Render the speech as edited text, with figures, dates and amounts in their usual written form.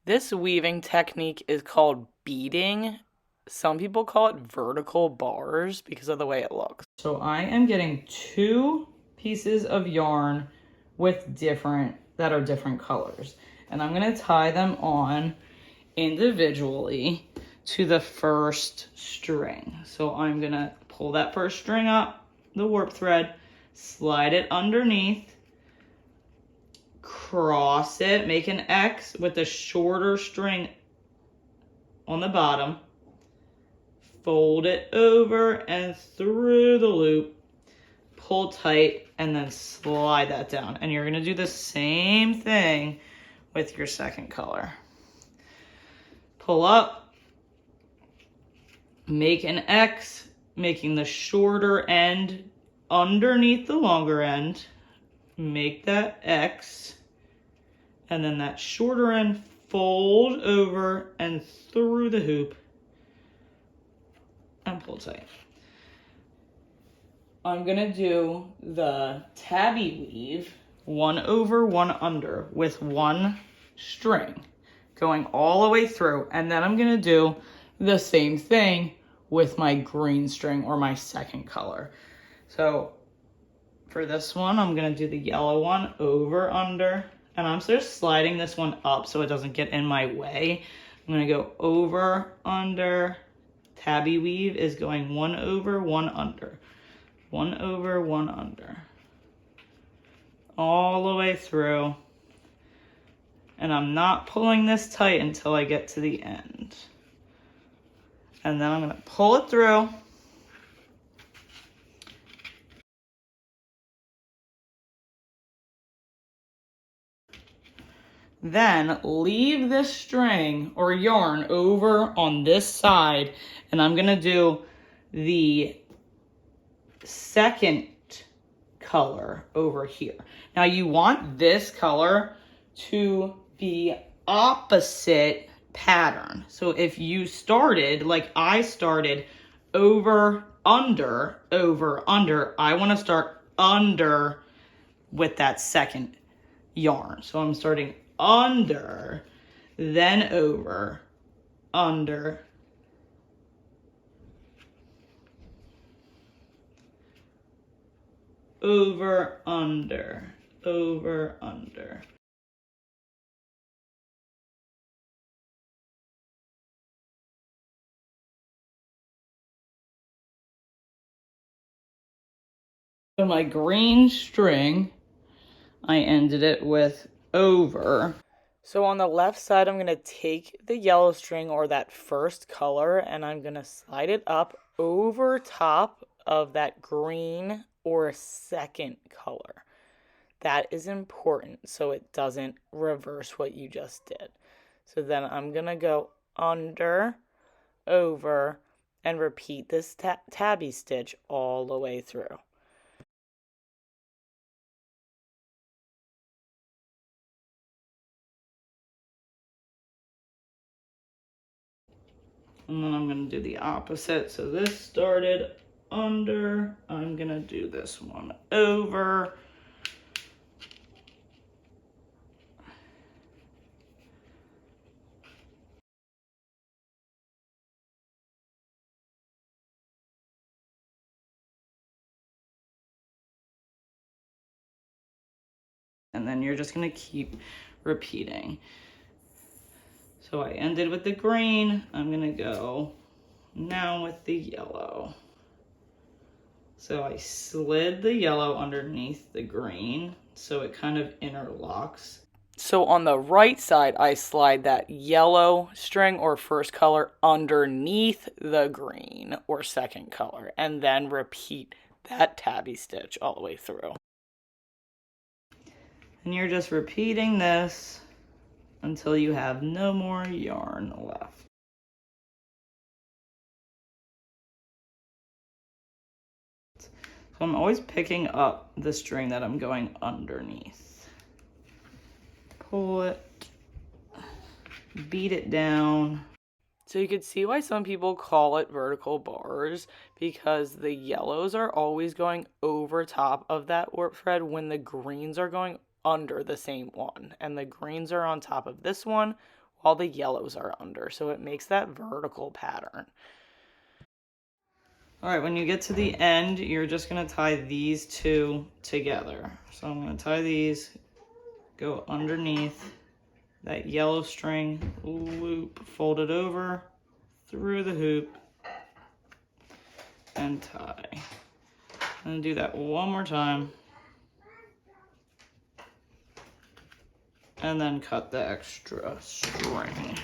This weaving technique is called beading. Some people call it vertical bars because of the way it looks. So I am getting 2 pieces of yarn that are different colors. And I'm gonna tie them on individually to the first string. So I'm gonna pull that first string up, the warp thread, slide it underneath, cross it, make an X with the shorter string on the bottom, fold it over and through the loop, pull tight, and then slide that down. And you're gonna do the same thing with your second color. Pull up, make an X, making the shorter end underneath the longer end, make that X, and then that shorter end fold over and through the hoop and pull tight. I'm gonna do the tabby weave 1 over 1 under with 1 string going all the way through, and then I'm gonna do the same thing with my green string or my second color. So for this one, I'm gonna do the yellow one over under, and I'm just sliding this one up so it doesn't get in my way. I'm gonna go over, under. Tabby weave is going 1 over, 1 under. 1 over, 1 under. All the way through. And I'm not pulling this tight until I get to the end. And then I'm gonna pull it through. Then leave this string or yarn over on this side, and I'm gonna do the second color over here. Now you want this color to be opposite pattern. So if you started, like I started, over, under, I wanna start under with that second yarn. So I'm starting under, then over, under, over, under, over, under. So my green string, I ended it with over. So on the left side, I'm going to take the yellow string or that first color, and I'm going to slide it up over top of that green or second color. That is important so it doesn't reverse what you just did. So then I'm going to go under, over, and repeat this tabby stitch all the way through. And then I'm going to do the opposite. So this started under, I'm going to do this one over. And then you're just going to keep repeating. So I ended with the green. I'm going to go now with the yellow. So I slid the yellow underneath the green so it kind of interlocks. So on the right side, I slide that yellow string or first color underneath the green or second color, and then repeat that tabby stitch all the way through. And you're just repeating this until you have no more yarn left. So I'm always picking up the string that I'm going underneath. Pull it, beat it down. So you could see why some people call it vertical bars, because the yellows are always going over top of that warp thread when the greens are going under the same one, and the greens are on top of this one while the yellows are under. So it makes that vertical pattern. All right, when you get to the end, you're just gonna tie these two together. So I'm gonna tie these, go underneath that yellow string, loop, fold it over, through the hoop, and tie. And do that one more time. And then cut the extra string.